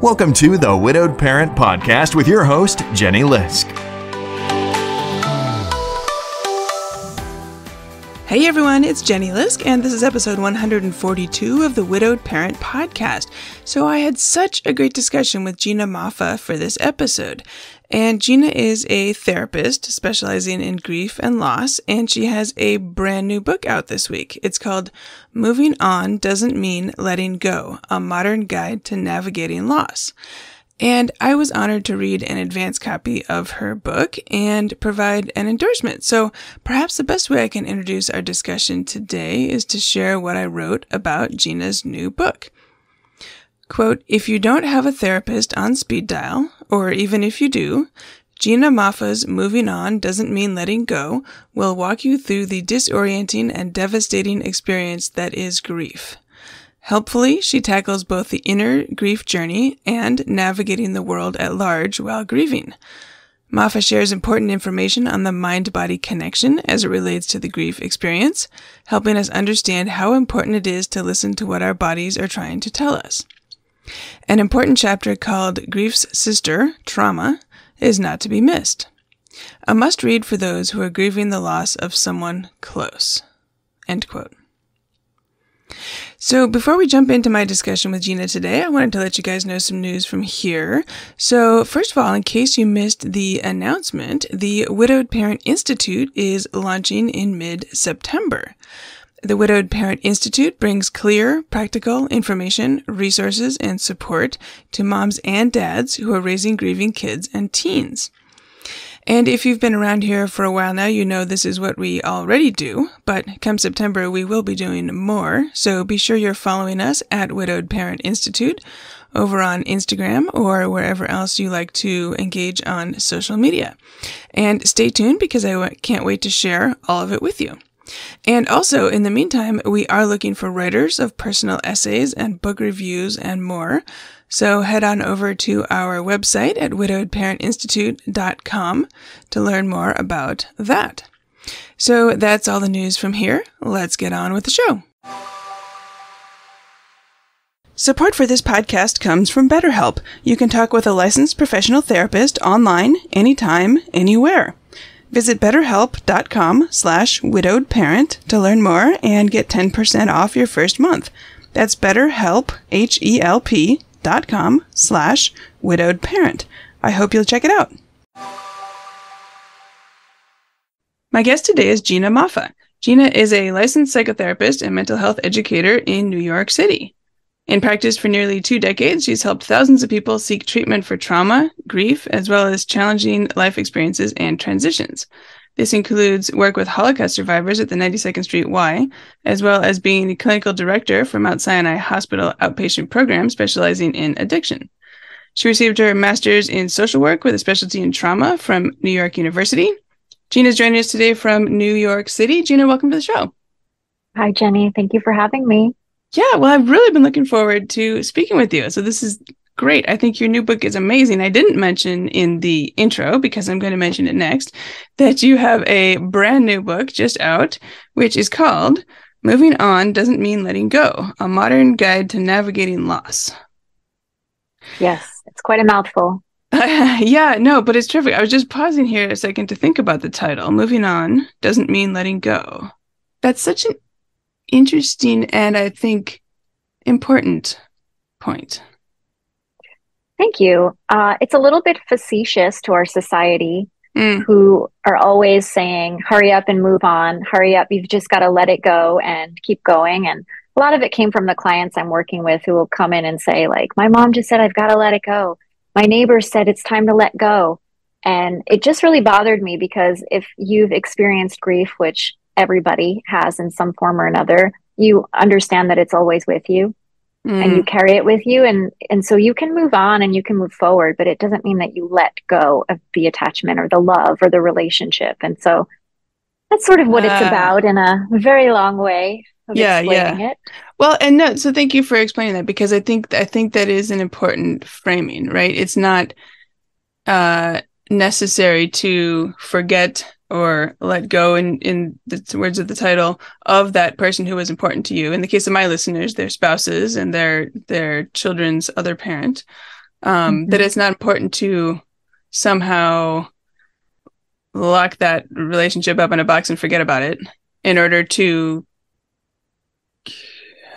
Welcome to the Widowed Parent Podcast with your host, Jenny Lisk. Hey everyone, it's Jenny Lisk, and this is episode 142 of the Widowed Parent Podcast. So I had such a great discussion with Gina Moffa for this episode. And Gina is a therapist specializing in grief and loss, and she has a brand new book out this week. It's called Moving On Doesn't Mean Letting Go, a modern guide to navigating loss. And I was honored to read an advance copy of her book and provide an endorsement. So perhaps the best way I can introduce our discussion today is to share what I wrote about Gina's new book. Quote, if you don't have a therapist on speed dial, or even if you do, Gina Moffa's Moving On Doesn't Mean Letting Go will walk you through the disorienting and devastating experience that is grief. Helpfully, she tackles both the inner grief journey and navigating the world at large while grieving. Moffa shares important information on the mind-body connection as it relates to the grief experience, helping us understand how important it is to listen to what our bodies are trying to tell us. An important chapter called Grief's Sister, Trauma, is not to be missed. A must-read for those who are grieving the loss of someone close. End quote. So before we jump into my discussion with Gina today, I wanted to let you guys know some news from here. So first of all, in case you missed the announcement, the Widowed Parent Institute is launching in mid-September. The Widowed Parent Institute brings clear, practical information, resources, and support to moms and dads who are raising grieving kids and teens. And if you've been around here for a while now, you know this is what we already do, but come September, we will be doing more. So be sure you're following us at Widowed Parent Institute over on Instagram or wherever else you like to engage on social media. And stay tuned because I can't wait to share all of it with you. And also, in the meantime, we are looking for writers of personal essays and book reviews and more. So head on over to our website at widowedparentinstitute.com to learn more about that. So that's all the news from here. Let's get on with the show. Support for this podcast comes from BetterHelp. You can talk with a licensed professional therapist online, anytime, anywhere. Visit betterhelp.com/widowedparent to learn more and get 10% off your first month. That's BetterHelp, HELP.com/widowedparent. I hope you'll check it out. My guest today is Gina Moffa. Gina is a licensed psychotherapist and mental health educator in New York City. In practice for nearly 2 decades, she's helped thousands of people seek treatment for trauma, grief, as well as challenging life experiences and transitions. This includes work with Holocaust survivors at the 92nd Street Y, as well as being the clinical director for Mount Sinai Hospital outpatient program specializing in addiction. She received her master's in social work with a specialty in trauma from New York University. Gina's joining us today from New York City. Gina, welcome to the show. Hi, Jenny. Thank you for having me. Yeah, well, I've really been looking forward to speaking with you. So this is great. I think your new book is amazing. I didn't mention in the intro, because I'm going to mention it next, that you have a brand new book just out, which is called Moving On Doesn't Mean Letting Go, a modern guide to navigating loss. Yes, it's quite a mouthful. Yeah, no, but it's terrific. I was just pausing here a second to think about the title. Moving On Doesn't Mean Letting Go. That's such an interesting and I think important point. Thank you. It's a little bit facetious to our society who are always saying, hurry up and move on, hurry up, you've just got to let it go and keep going. And a lot of it came from the clients I'm working with who will come in and say, like, my mom just said, I've got to let it go. My neighbor said it's time to let go. And it just really bothered me because if you've experienced grief, which everybody has in some form or another, you understand that it's always with you and you carry it with you. And so you can move on and you can move forward, but it doesn't mean that you let go of the attachment or the love or the relationship. And so that's sort of what it's about in a very long way of explaining it. Well, and no, so thank you for explaining that, because I think that is an important framing, right? It's not necessary to forget or let go, in the words of the title, of that person who was important to you. In the case of my listeners, their spouses and their children's other parent. that it's not important to somehow lock that relationship up in a box and forget about it in order to,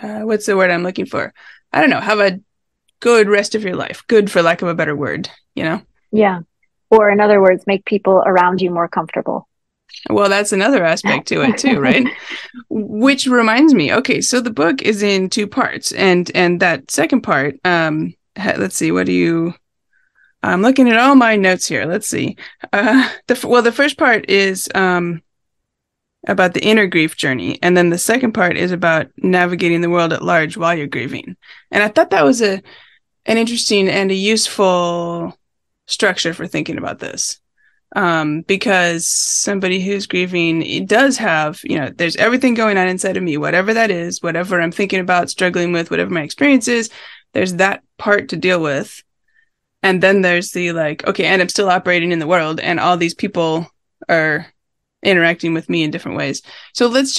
what's the word I'm looking for? I don't know, have a good rest of your life. Good, for lack of a better word, you know? Yeah. Or in other words, make people around you more comfortable. Well, that's another aspect to it too, right? Which reminds me, okay, so the book is in two parts, and that second part, let's see, I'm looking at all my notes here. Let's see. The first part is about the inner grief journey, and then the second part is about navigating the world at large while you're grieving. And I thought that was an interesting and a useful structure for thinking about this. Because somebody who's grieving, it does have, there's everything going on inside of me, whatever that is, whatever I'm thinking about, struggling with, whatever my experience is, there's that part to deal with. And then there's the okay, and I'm still operating in the world, and all these people are interacting with me in different ways. So let's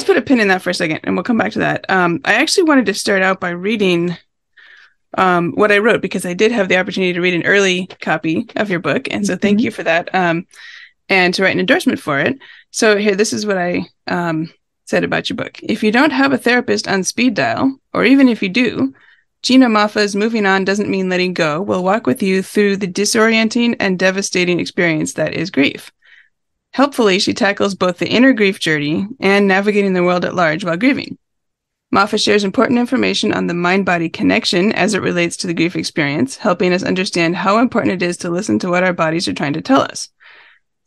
put a pin in that for a second, and we'll come back to that. I actually wanted to start out by reading what I wrote, because I did have the opportunity to read an early copy of your book. And so thank you for that. And to write an endorsement for it. So here, this is what I said about your book. If you don't have a therapist on speed dial, or even if you do, Gina Moffa's Moving On Doesn't Mean Letting Go will walk with you through the disorienting and devastating experience that is grief. Helpfully, she tackles both the inner grief journey and navigating the world at large while grieving. Moffa shares important information on the mind-body connection as it relates to the grief experience, helping us understand how important it is to listen to what our bodies are trying to tell us.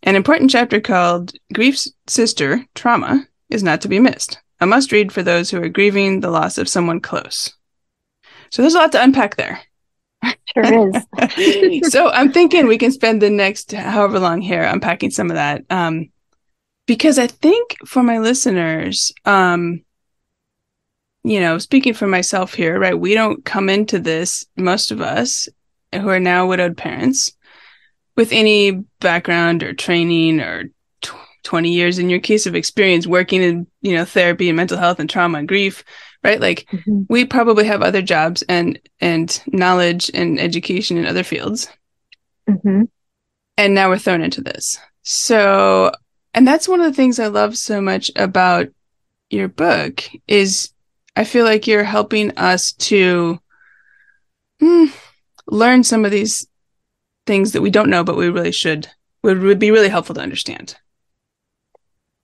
An important chapter called Grief's Sister, Trauma, is not to be missed. A must-read for those who are grieving the loss of someone close. So there's a lot to unpack there. Sure is. So I'm thinking we can spend the next however long here unpacking some of that. Because I think for my listeners, speaking for myself here, right? We don't come into this, most of us who are now widowed parents, with any background or training or 20 years in your case of experience working in, therapy and mental health and trauma and grief, right? We probably have other jobs and knowledge and education in other fields. Mm-hmm. And now we're thrown into this. So, and that's one of the things I love so much about your book is I feel like you're helping us to learn some of these things that we don't know, but we really should, would be really helpful to understand.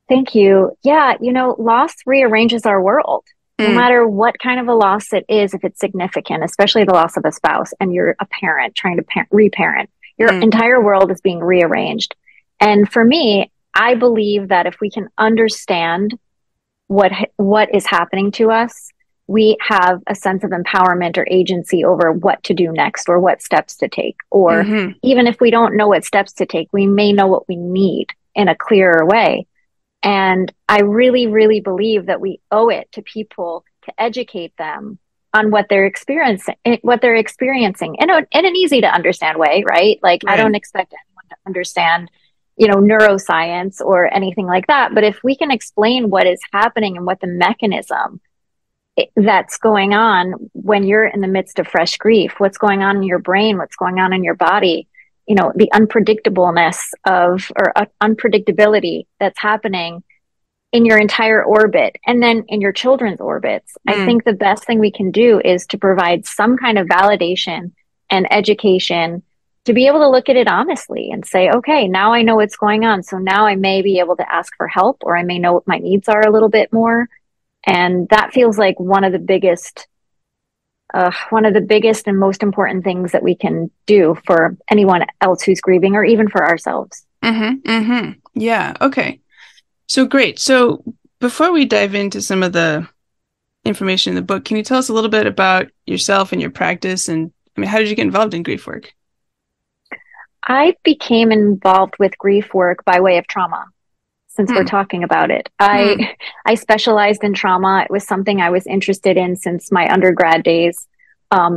Thank you. Yeah, loss rearranges our world. No matter what kind of a loss it is, if it's significant, especially the loss of a spouse, and you're a parent trying to reparent, your entire world is being rearranged. And for me, I believe that if we can understand what is happening to us, we have a sense of empowerment or agency over what to do next or what steps to take. Or even if we don't know what steps to take, we may know what we need in a clearer way. And I really, really believe that we owe it to people to educate them on what they're experiencing in an easy to understand way, right? Right. I don't expect anyone to understand, neuroscience or anything like that. But if we can explain what is happening and what the mechanism that's going on when you're in the midst of fresh grief, what's going on in your brain, what's going on in your body, the unpredictability that's happening in your entire orbit and then in your children's orbits. I think the best thing we can do is to provide some kind of validation and education to be able to look at it honestly and say, okay, now I know what's going on. So now I may be able to ask for help, or I may know what my needs are a little bit more. And that feels like one of the biggest and most important things that we can do for anyone else who's grieving, or even for ourselves. Yeah. Okay. So great. So before we dive into some of the information in the book, can you tell us a little bit about yourself and your practice? And how did you get involved in grief work? I became involved with grief work by way of trauma. Since we're talking about it, I specialized in trauma. It was something I was interested in since my undergrad days.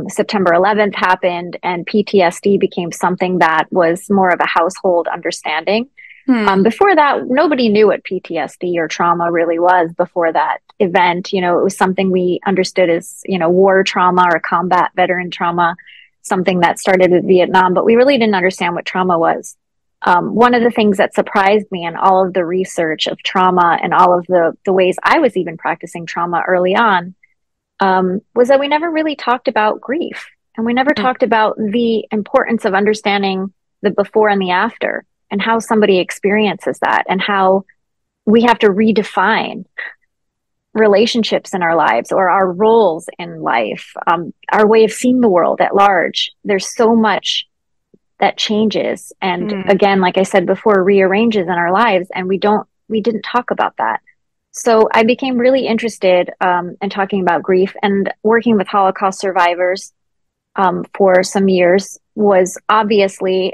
September 11th happened, and PTSD became something that was more of a household understanding. Before that, nobody knew what PTSD or trauma really was before that event. It was something we understood as, war trauma or combat veteran trauma. something that started with Vietnam, but we really didn't understand what trauma was. One of the things that surprised me in all of the research of trauma and all of the ways I was even practicing trauma early on, was that we never really talked about grief. And we never talked about the importance of understanding the before and the after, and how somebody experiences that, and how we have to redefine relationships in our lives or our roles in life, our way of seeing the world at large. There's so much that changes. And again, like I said before, rearranges in our lives. And we didn't talk about that. So I became really interested in talking about grief, and working with Holocaust survivors for some years was obviously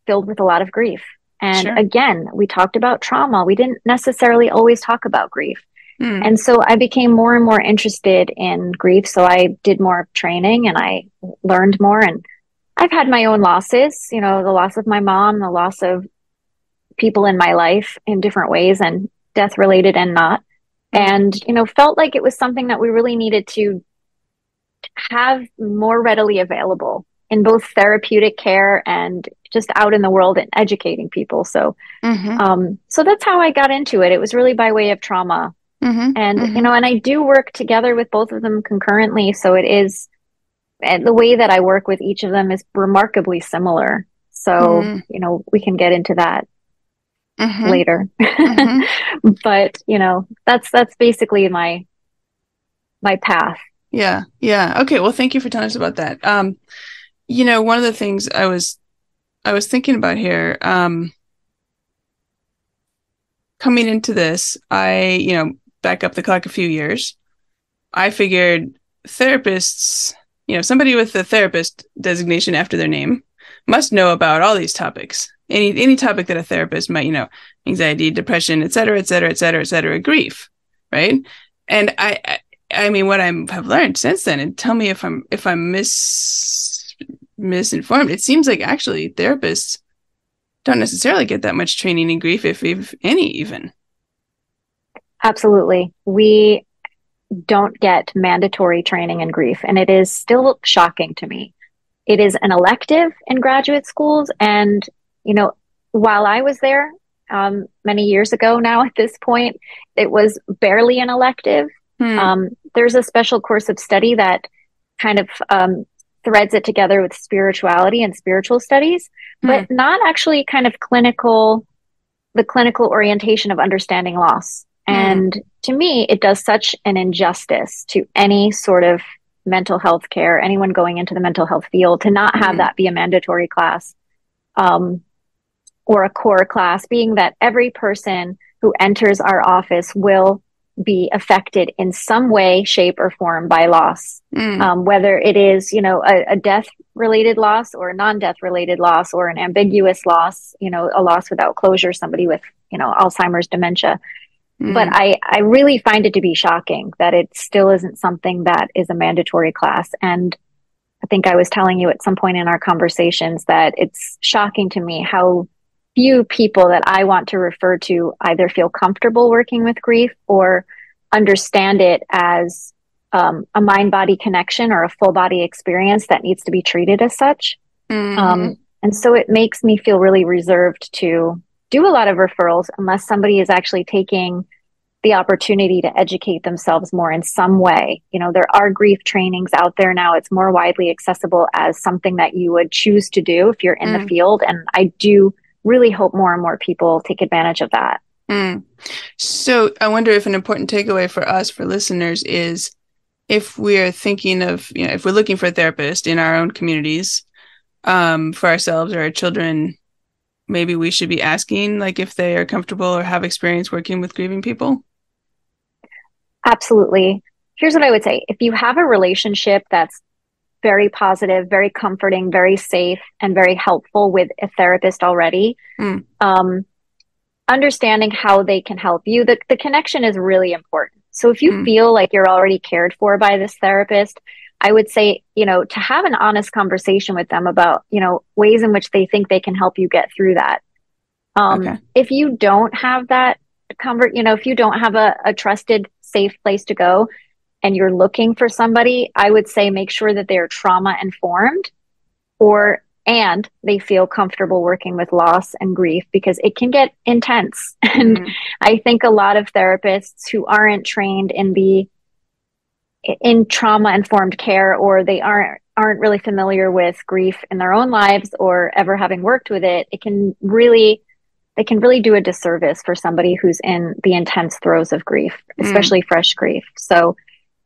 filled with a lot of grief. And again, we talked about trauma. We didn't necessarily always talk about grief. And so I became more and more interested in grief. So I did more training and I learned more. And I've had my own losses, the loss of my mom, the loss of people in my life in different ways, and death related and not. And, felt like it was something that we really needed to have more readily available in both therapeutic care and just out in the world and educating people. So, so that's how I got into it. It was really by way of trauma. And, and I do work together with both of them concurrently. So it is, and the way that I work with each of them is remarkably similar. So, we can get into that later. But, that's basically my path. Yeah. Yeah. Okay. Well, thank you for telling us about that. One of the things I was thinking about here, coming into this, I, back up the clock a few years, I figured therapists, somebody with a therapist designation after their name must know about all these topics. Any topic that a therapist might, anxiety, depression, et cetera, et cetera, et cetera, et cetera, grief, right? And I mean, what I have learned since then, and tell me if I'm misinformed, it seems like actually therapists don't necessarily get that much training in grief, if any, even. Absolutely. We don't get mandatory training in grief, and it is still shocking to me. It is an elective in graduate schools, and while I was there many years ago now at this point, it was barely an elective. There's a special course of study that kind of threads it together with spirituality and spiritual studies, but not actually kind of the clinical orientation of understanding loss. And to me, it does such an injustice to any sort of mental health care, anyone going into the mental health field, to not have that be a mandatory class or a core class, being that every person who enters our office will be affected in some way, shape, or form by loss, whether it is, a death-related loss or a non-death related loss, or an ambiguous loss, a loss without closure, somebody with, Alzheimer's, dementia. But I really find it to be shocking that it still isn't something that is a mandatory class. And I think I was telling you at some point in our conversations that it's shocking to me how few people that I want to refer to either feel comfortable working with grief or understand it as a mind-body connection or a full-body experience that needs to be treated as such. And so it makes me feel really reserved to do a lot of referrals unless somebody is actually taking the opportunity to educate themselves more in some way. There are grief trainings out there now. It's more widely accessible as something that you would choose to do if you're in the field. And I do really hope more and more people take advantage of that. So I wonder if an important takeaway for us, for listeners, is if we're thinking of, if we're looking for a therapist in our own communities, for ourselves or our children, maybe we should be asking, like, if they are comfortable or have experience working with grieving people. Absolutely. Here's what I would say. If you have a relationship that's very positive, very comforting, very safe, and very helpful with a therapist already, understanding how they can help you, the connection is really important. So if you feel like you're already cared for by this therapist, I would say, to have an honest conversation with them about, ways in which they think they can help you get through that. If you don't have that if you don't have a trusted, safe place to go, and you're looking for somebody, I would say make sure that they're trauma informed and they feel comfortable working with loss and grief, because it can get intense. And I think a lot of therapists who aren't trained in trauma informed care, or they aren't really familiar with grief in their own lives or ever having worked with it, they can really do a disservice for somebody who's in the intense throes of grief, especially fresh grief. So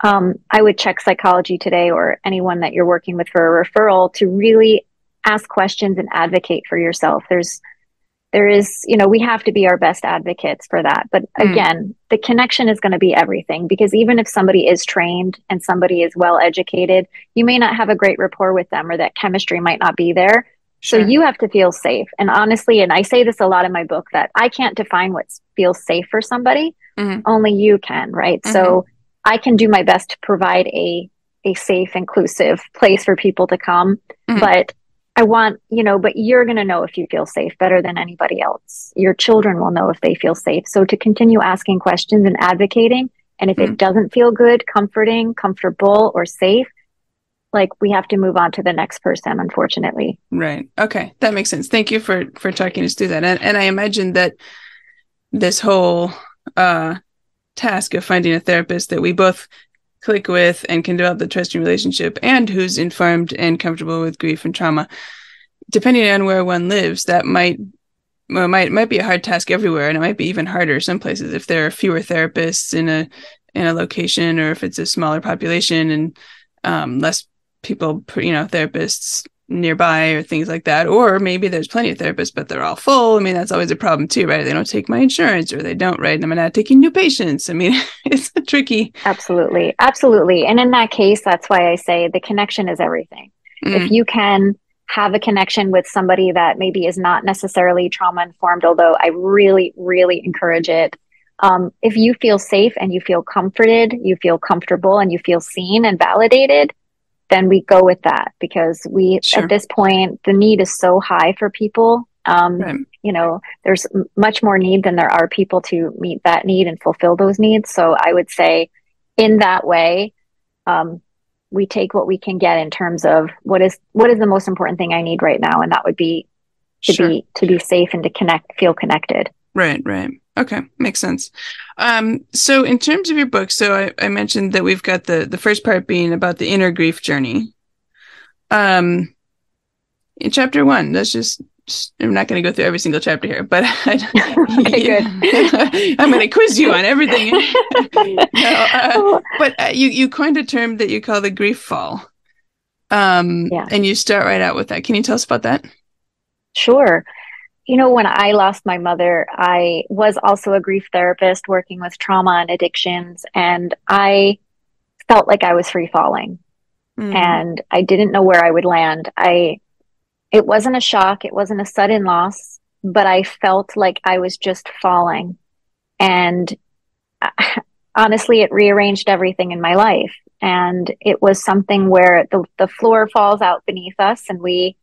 I would check Psychology Today or anyone that you're working with for a referral to really ask questions and advocate for yourself. There is, we have to be our best advocates for that. But again, the connection is going to be everything, because even if somebody is trained and somebody is well educated, you may not have a great rapport with them, or that chemistry might not be there. Sure. So you have to feel safe. And honestly, and I say this a lot in my book, that I can't define what feels safe for somebody. Only you can, right? So I can do my best to provide a safe, inclusive place for people to come. But I want, but you're going to know if you feel safe better than anybody else. Your children will know if they feel safe. So to continue asking questions and advocating, and if it doesn't feel good, comforting, comfortable, or safe, like, we have to move on to the next person, unfortunately. Right. Okay. That makes sense. Thank you for talking us through that. And I imagine that this whole task of finding a therapist that we both click with and can develop the trusting relationship, and who's informed and comfortable with grief and trauma, depending on where one lives, that might be a hard task everywhere, and it might be even harder some places if there are fewer therapists in a location, or if it's a smaller population and less people, therapists nearby, or things like that. Or maybe there's plenty of therapists, but they're all full. I mean, that's always a problem too, right? They don't take my insurance, or they don't, right? And I'm not taking new patients. I mean, it's tricky. Absolutely. And in that case, that's why I say the connection is everything. If you can have a connection with somebody that maybe is not necessarily trauma informed, although I really, really encourage it. If you feel safe and you feel comforted, you feel comfortable, and you feel seen and validated, then we go with that, because at this point, the need is so high for people. Right. There's much more need than there are people to meet that need and fulfill those needs. So I would say in that way, we take what we can get in terms of what is the most important thing I need right now. And that would be to be safe and to feel connected. Right. Okay. Makes sense. So in terms of your book, so I mentioned that we've got the first part being about the inner grief journey. In chapter 1, I'm not going to go through every single chapter here, but okay, good. I'm going to quiz you on everything. But you coined a term that you call the grief fall. And you start right out with that. Can you tell us about that? Sure. When I lost my mother, I was also a grief therapist working with trauma and addictions, and I felt like I was free falling, and I didn't know where I would land. It wasn't a shock. It wasn't a sudden loss, but I felt like I was just falling. And honestly, it rearranged everything in my life. And it was something where the floor falls out beneath us, and we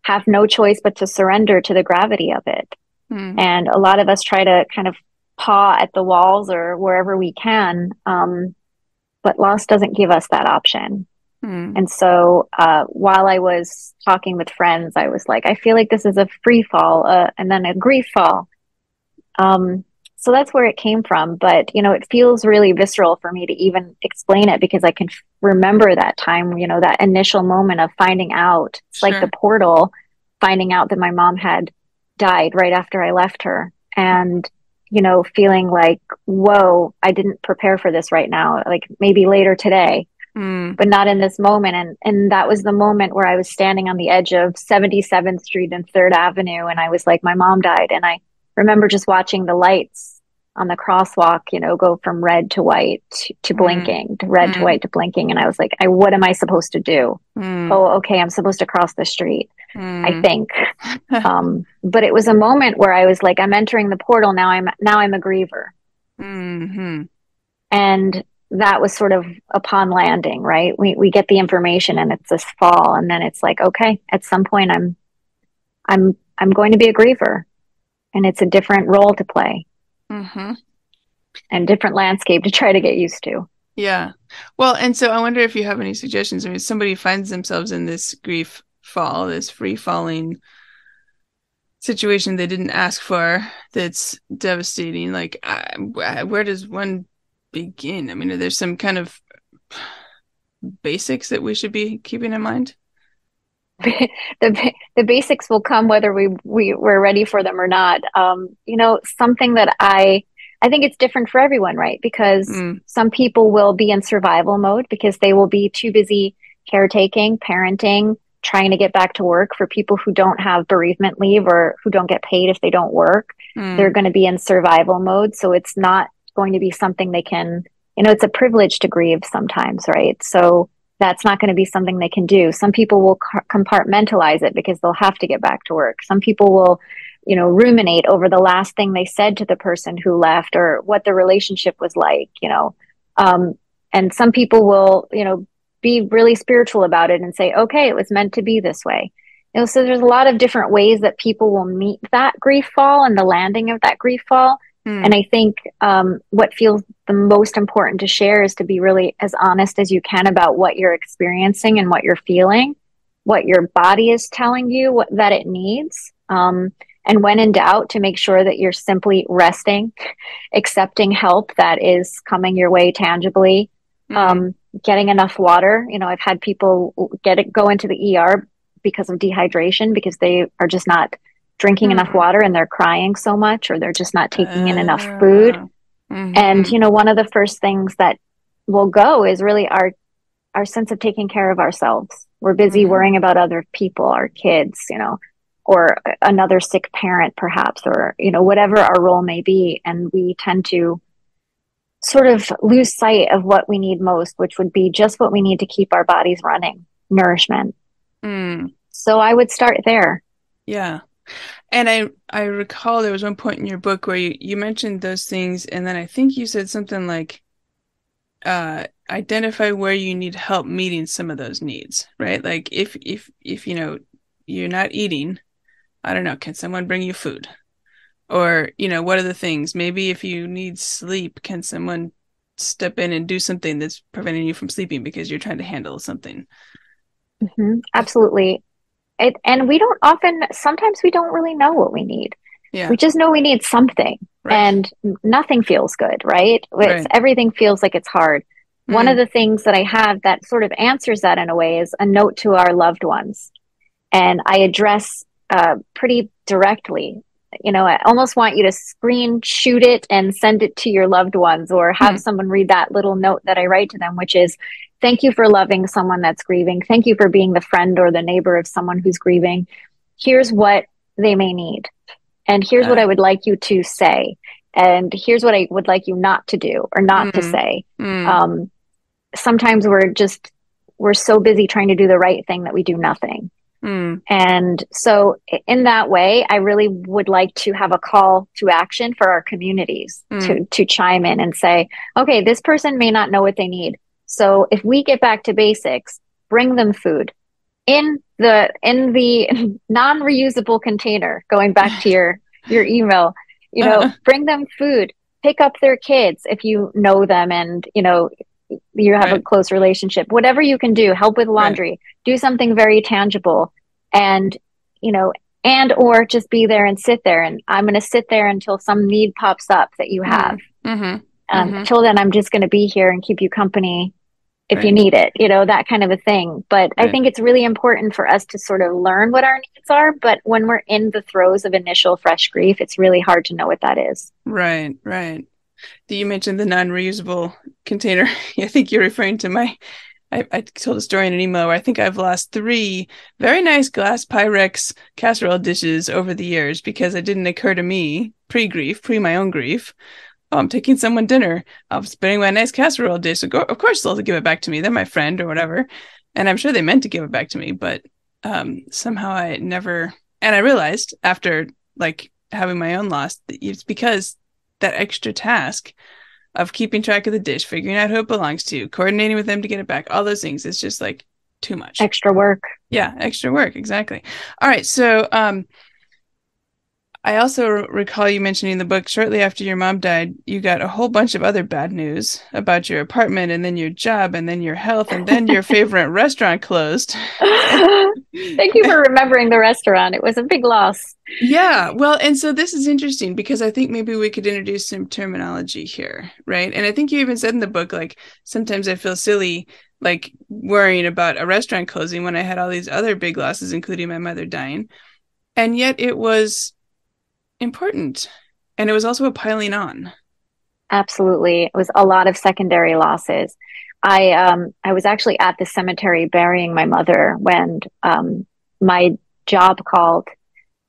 have no choice but to surrender to the gravity of it. And a lot of us try to kind of paw at the walls or wherever we can. But loss doesn't give us that option. And so while I was talking with friends, I was like, I feel like this is a free fall and then a grief fall. So that's where it came from. But, it feels really visceral for me to even explain it, because I can remember that time, that initial moment of finding out. It's like the portal, finding out that my mom had died right after I left her. And, feeling like, whoa, I didn't prepare for this right now. Like maybe later today, but not in this moment. And that was the moment where I was standing on the edge of 77th Street and 3rd Avenue. And I was like, my mom died. And I remember just watching the lights on the crosswalk, go from red to white to blinking, to red to white to blinking. And I was like, what am I supposed to do? Oh, okay, I'm supposed to cross the street, I think. But it was a moment where I was like, I'm entering the portal. Now I'm a griever. And that was sort of upon landing, right? We get the information and it's this fall. And then it's like, okay, at some point I'm going to be a griever, and it's a different role to play. And different landscape to try to get used to. Yeah. Well, and so I wonder if you have any suggestions. I mean, if somebody finds themselves in this grief fall, this free falling situation they didn't ask for, that's devastating. Like, where does one begin? I mean, are there some kind of basics that we should be keeping in mind? The basics will come whether we're ready for them or not. Something that I think it's different for everyone, right? Because Mm, some people will be in survival mode because they will be too busy caretaking, parenting, trying to get back to work. For people who don't have bereavement leave or who don't get paid if they don't work, they're mm, going to be in survival mode. So it's not going to be something they can, it's a privilege to grieve sometimes, right? So that's not going to be something they can do. Some people will compartmentalize it because they'll have to get back to work. Some people will, ruminate over the last thing they said to the person who left or what the relationship was like. Um, and some people will, be really spiritual about it and say, okay, it was meant to be this way. So there's a lot of different ways that people will meet that grief fall and the landing of that grief fall. And mm, I think what feels the most important to share is to be really as honest as you can about what you're experiencing and what you're feeling, what your body is telling you that it needs. And when in doubt, to make sure that you're simply resting, accepting help that is coming your way tangibly, mm, getting enough water. I've had people go into the ER because of dehydration because they are just not drinking enough mm. water and they're crying so much or they're just not taking in enough food. Uh, And, mm-hmm, one of the first things that will go is really our sense of taking care of ourselves. We're busy mm-hmm. worrying about other people, our kids, or another sick parent perhaps, or, whatever our role may be. And we tend to sort of lose sight of what we need most, which would be just what we need to keep our bodies running, nourishment. Mm, So I would start there. yeah. And I recall there was one point in your book where you mentioned those things, and then I think you said something like identify where you need help meeting some of those needs, right? Like if you're not eating, I don't know, can someone bring you food? Or, what are the things? Maybe if you need sleep, can someone step in and do something that's preventing you from sleeping because you're trying to handle something? Absolutely. And sometimes we don't really know what we need. Yeah, We just know we need something right, and nothing feels good, right? right. Everything feels like it's hard. One of Mm, the things that I have that sort of answers that in a way is a note to our loved ones. And I address pretty directly. I almost want you to shoot it and send it to your loved ones or have mm, someone read that little note that I write to them, which is, thank you for loving someone that's grieving. Thank you for being the friend or the neighbor of someone who's grieving. Here's what they may need. And here's what uh, I would like you to say. And here's what I would like you not to do or not to mm, say. mm, Um, Sometimes we're so busy trying to do the right thing that we do nothing. mm, And so, in that way, I really would like to have a call to action for our communities mm. to chime in and say, okay, this person may not know what they need. So, if we get back to basics, bring them food in the non-reusable container. Going back to your email, Uh, bring them food. Pick up their kids if you know them and you have a right, close relationship. Whatever you can do, help with right, laundry, do something very tangible, and you know, and or just be there and sit there. And I'm going to sit there until some need pops up that you have. mm, mm-hmm, mm-hmm, Until then, I'm just going to be here and keep you company if you right, need it, that kind of a thing. But I right, think it's really important for us to sort of learn what our needs are. But when we're in the throes of initial fresh grief, it's really hard to know what that is. right, right. You mentioned the non-reusable container. I think you're referring to I told a story in an email where I think I've lost 3 very nice glass Pyrex casserole dishes over the years because it didn't occur to me pre-grief, pre my own grief. Oh, I'm taking someone dinner. I'm spinning my nice casserole dish. Of course, they'll give it back to me. They're my friend or whatever. And I'm sure they meant to give it back to me, but somehow I never. And I realized after like having my own loss, that it's because that extra task of keeping track of the dish, figuring out who it belongs to, coordinating with them to get it back, all those things. It's just like too much. Extra work. Yeah, extra work. Exactly. All right. So I also recall you mentioning in the book, shortly after your mom died, you got a whole bunch of other bad news about your apartment and then your job and then your health and then your favorite restaurant closed. Thank you for remembering the restaurant. It was a big loss. Yeah, well, and so this is interesting because I think maybe we could introduce some terminology here, right? And I think you even said in the book, like, sometimes I feel silly, like, worrying about a restaurant closing when I had all these other big losses, including my mother dying. And yet it was important. And it was also a piling on. Absolutely. It was a lot of secondary losses. I was actually at the cemetery burying my mother when my job called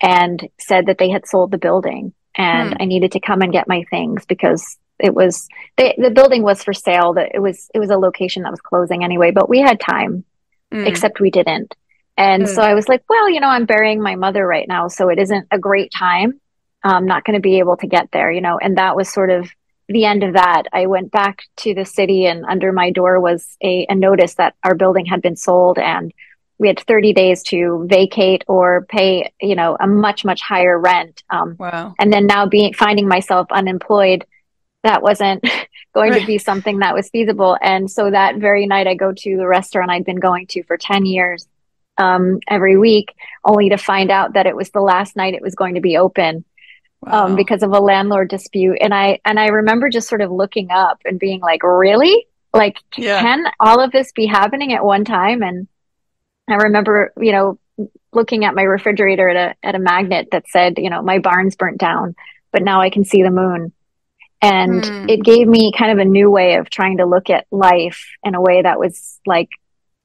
and said that they had sold the building and I needed to come and get my things because it was the building was for sale. That it was a location that was closing anyway, but we had time, except we didn't. And so I was like, well, I'm burying my mother right now, so it isn't a great time. I'm not going to be able to get there, and that was sort of the end of that. I went back to the city and under my door was a notice that our building had been sold and we had 30 days to vacate or pay, a much, much higher rent. Wow. And then now finding myself unemployed, that wasn't going to be something that was feasible. And so that very night I go to the restaurant I'd been going to for 10 years, every week, only to find out that it was the last night it was going to be open. Wow. Because of a landlord dispute. And I remember just sort of looking up and being like, really? Like, can all of this be happening at one time? And I remember, looking at my refrigerator at a magnet that said, my barn's burnt down, but now I can see the moon. And it gave me kind of a new way of trying to look at life in a way that was like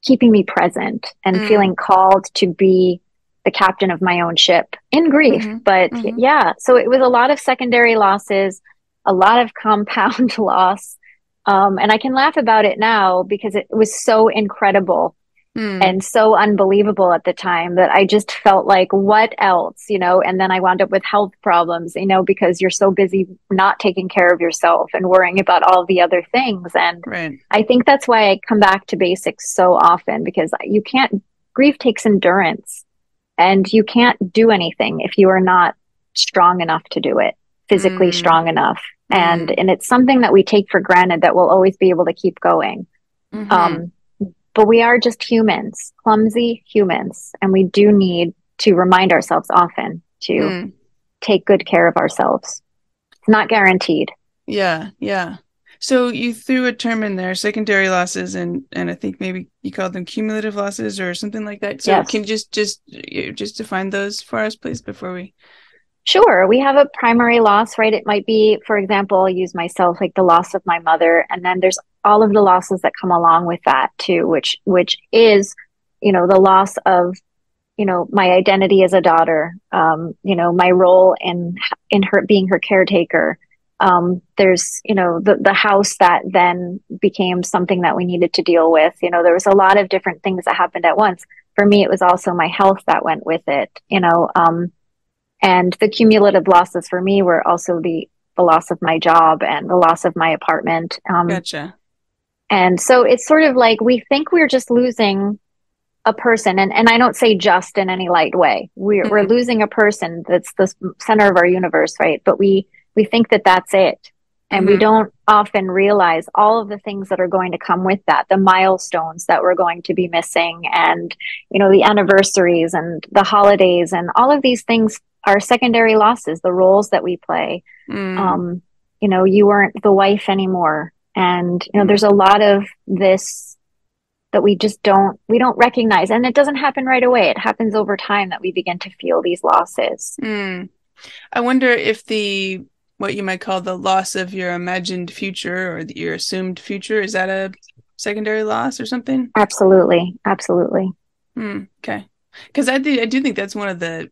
keeping me present and feeling called to be the captain of my own ship in grief. But yeah, so it was a lot of secondary losses, a lot of compound loss. And I can laugh about it now because it was so incredible and so unbelievable at the time that I just felt like, what else, and then I wound up with health problems, because you're so busy not taking care of yourself and worrying about all the other things. And I think that's why I come back to basics so often, because grief takes endurance. And you can't do anything if you are not strong enough to do it, physically strong enough. And it's something that we take for granted that we'll always be able to keep going. But we are just humans, clumsy humans. And we do need to remind ourselves often to take good care of ourselves. It's not guaranteed. Yeah, yeah. So you threw a term in there, secondary losses, and I think maybe you called them cumulative losses or something like that. So can you just define those for us, please, before we... Sure. We have a primary loss, right? It might be, for example, I'll use myself, like the loss of my mother. And then there's all of the losses that come along with that too, which is, the loss of, my identity as a daughter, my role in her being her caretaker. There's, the house that then became something that we needed to deal with. There was a lot of different things that happened at once. For me, it was also my health that went with it, and the cumulative losses for me were also the loss of my job and the loss of my apartment. Gotcha. And so it's sort of like, we think we're just losing a person. And I don't say just in any light way. We're losing a person that's the center of our universe, right? But we think that that's it. And we don't often realize all of the things that are going to come with that, the milestones that we're going to be missing, and, the anniversaries and the holidays and all of these things are secondary losses, the roles that we play. You weren't the wife anymore. And, there's a lot of this that we don't recognize. And it doesn't happen right away. It happens over time that we begin to feel these losses. I wonder if what you might call the loss of your imagined future or your assumed future, is that a secondary loss or something? Absolutely. Absolutely. Okay. Because I do think that's one of the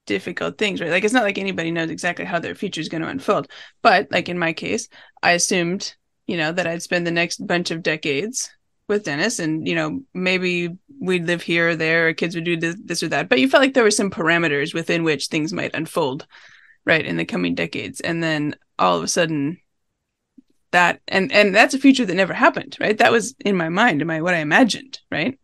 difficult things, right? Like, it's not like anybody knows exactly how their future is going to unfold. But like in my case, I assumed, that I'd spend the next bunch of decades with Dennis and, maybe we'd live here or there, or kids would do this or that. But you felt like there were some parameters within which things might unfold, right, in the coming decades. And then all of a sudden that, and that's a future that never happened, right? That was in my mind, what I imagined, right?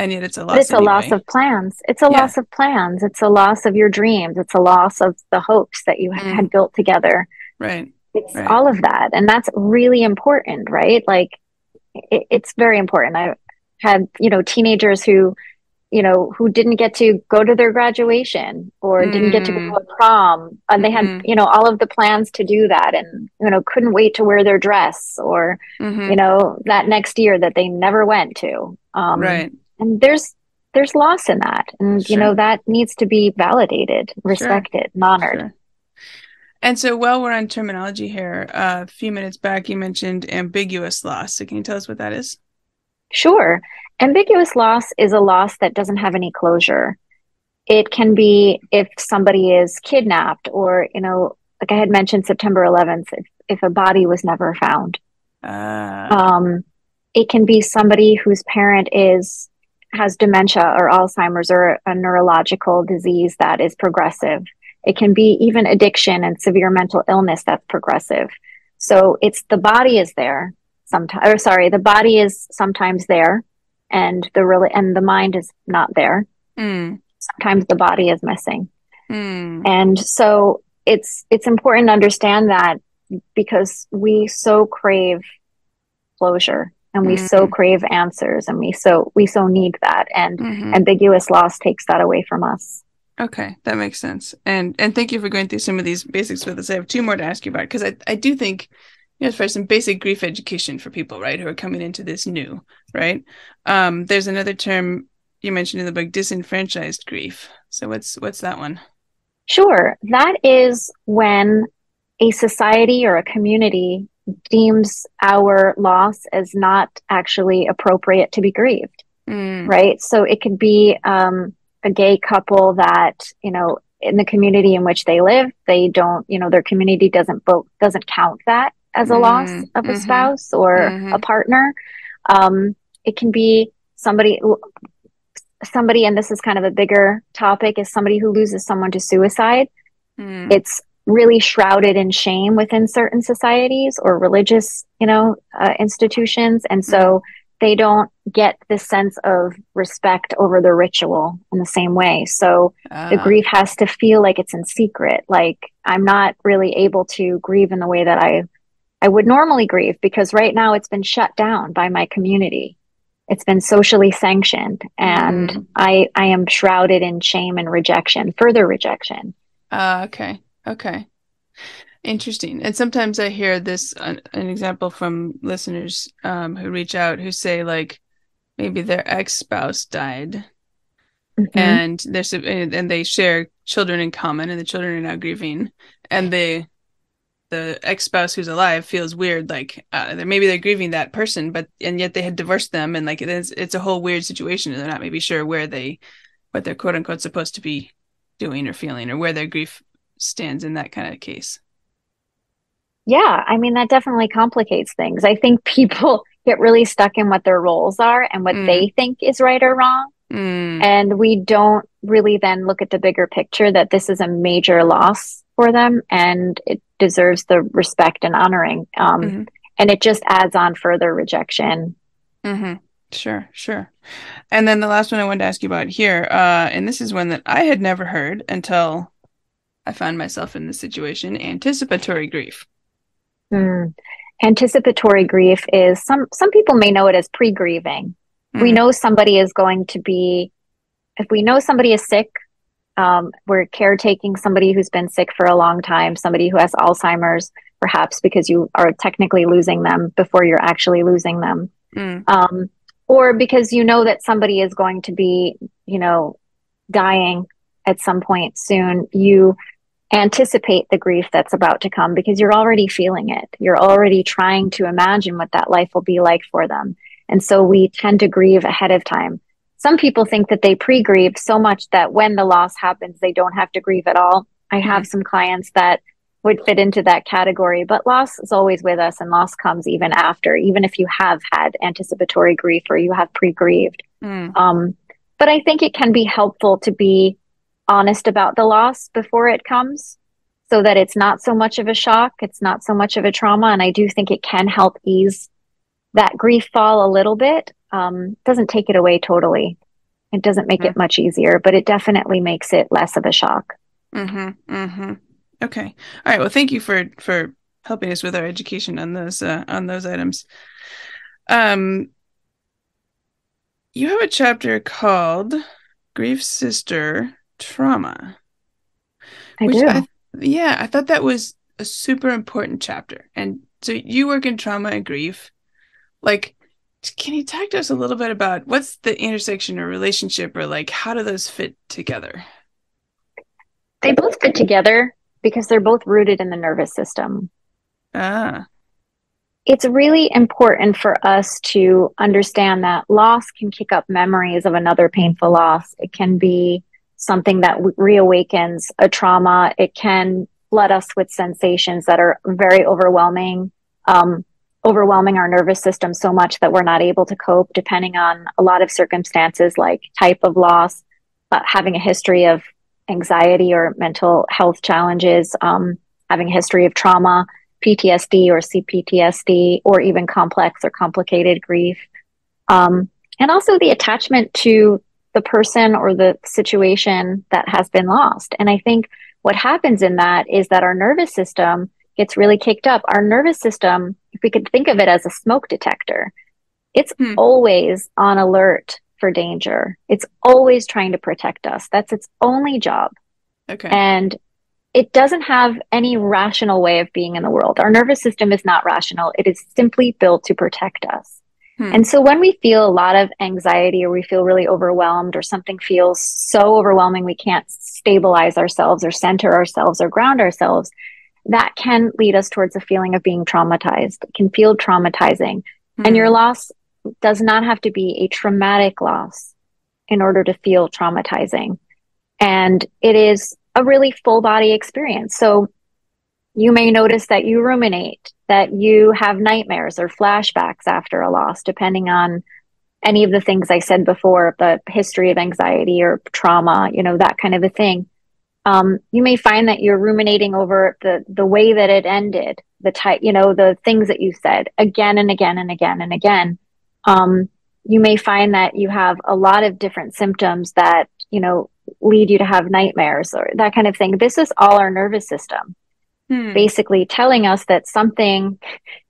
And yet it's a But loss it's a loss anyway. of plans. It's a loss of plans. It's a loss of your dreams. It's a loss of the hopes that you had built together. Right. It's all of that. And that's really important, right? Like it's very important. I had, teenagers who, who didn't get to go to their graduation or didn't get to go to a prom. And they had, all of the plans to do that and, couldn't wait to wear their dress or, that next year that they never went to. Right. And there's loss in that. And, that needs to be validated, respected, and honored. Sure. And so while we're on terminology here, a few minutes back, you mentioned ambiguous loss. So can you tell us what that is? Sure. Ambiguous loss is a loss that doesn't have any closure. It can be if somebody is kidnapped or, like I had mentioned September 11th, if a body was never found. It can be somebody whose parent has dementia or Alzheimer's or a neurological disease that is progressive. It can be even addiction and severe mental illness that's progressive. So it's the body is there sometimes, the body is sometimes there and the mind is not there. Sometimes the body is missing. And so it's important to understand that because we so crave closure and we so crave answers and we so need that. And ambiguous loss takes that away from us. Okay, that makes sense. And thank you for going through some of these basics with us. I have two more to ask you about because I do think, for some basic grief education for people, right, who are coming into this new, right? There's another term you mentioned in the book, disenfranchised grief. So what's that one? Sure. That is when a society or a community deems our loss as not actually appropriate to be grieved, right? So it could be a gay couple that, in the community in which they live, they don't, their community doesn't count that as a loss of a spouse or a partner. It can be somebody, and this is kind of a bigger topic, is somebody who loses someone to suicide. It's really shrouded in shame within certain societies or religious, institutions. And so they don't get this sense of respect over the ritual in the same way. So the grief has to feel like it's in secret. Like I'm not really able to grieve in the way that I would normally grieve because right now it's been shut down by my community. It's been socially sanctioned and I am shrouded in shame and rejection, further rejection. Okay. Interesting. And sometimes I hear this, an example from listeners who reach out who say like maybe their ex-spouse died and they share children in common and the children are now grieving and the ex-spouse who's alive feels weird, like maybe they're grieving that person, and yet they had divorced them and like it's a whole weird situation and they're not maybe sure what they're quote unquote supposed to be doing or feeling or where their grief stands in that kind of case. Yeah, I mean, that definitely complicates things. I think people get really stuck in what their roles are and what they think is right or wrong. And we don't really then look at the bigger picture that this is a major loss for them and it deserves the respect and honoring. And it just adds on further rejection. Sure. And then the last one I wanted to ask you about here, and this is one that I had never heard until I found myself in this situation, anticipatory grief. Anticipatory grief is some people may know it as pre-grieving. We know somebody is going to be, if we know somebody is sick, we're caretaking somebody who's been sick for a long time, somebody who has Alzheimer's, perhaps because you are technically losing them before you're actually losing them. Or because you know that somebody is going to be, dying at some point soon, you anticipate the grief that's about to come because you're already feeling it. You're already trying to imagine what that life will be like for them. And so we tend to grieve ahead of time. Some people think that they pre-grieve so much that when the loss happens, they don't have to grieve at all. I have some clients that would fit into that category, but loss is always with us and loss comes even after, even if you have had anticipatory grief or you have pre-grieved. But I think it can be helpful to be honest about the loss before it comes so that it's not so much of a shock. It's not so much of a trauma. And I do think it can help ease that grief fall a little bit. Doesn't take it away totally. It doesn't make it much easier, but it definitely makes it less of a shock. Okay. All right. Well, thank you for helping us with our education on those items. You have a chapter called Grief Sister Trauma. I do. I thought that was a super important chapter. And so you work in trauma and grief. Like, can you talk to us a little bit about what's the intersection or relationship, or like how do those fit together? They both fit together because they're both rooted in the nervous system. It's really important for us to understand that loss can kick up memories of another painful loss. It can be something that reawakens a trauma. It can flood us with sensations that are very overwhelming, overwhelming our nervous system so much that we're not able to cope, depending on a lot of circumstances like type of loss, having a history of anxiety or mental health challenges, having a history of trauma, PTSD or CPTSD, or even complex or complicated grief. And also the attachment to the person or the situation that has been lost. And I think what happens in that is that our nervous system gets really kicked up. Our nervous system, if we could think of it as a smoke detector, it's always on alert for danger. It's always trying to protect us. That's its only job. Okay. And it doesn't have any rational way of being in the world. Our nervous system is not rational. It is simply built to protect us. And so when we feel a lot of anxiety, or we feel really overwhelmed, or something feels so overwhelming we can't stabilize ourselves or center ourselves or ground ourselves, that can lead us towards a feeling of being traumatized. It can feel traumatizing. And your loss does not have to be a traumatic loss in order to feel traumatizing. And it is a really full body experience. So you may notice that you ruminate, that you have nightmares or flashbacks after a loss, depending on any of the things I said before, the history of anxiety or trauma, that kind of a thing. You may find that you're ruminating over the way that it ended, the things that you said again and again and again and again. You may find that you have a lot of different symptoms that, lead you to have nightmares or that kind of thing. This is all our nervous system basically telling us that something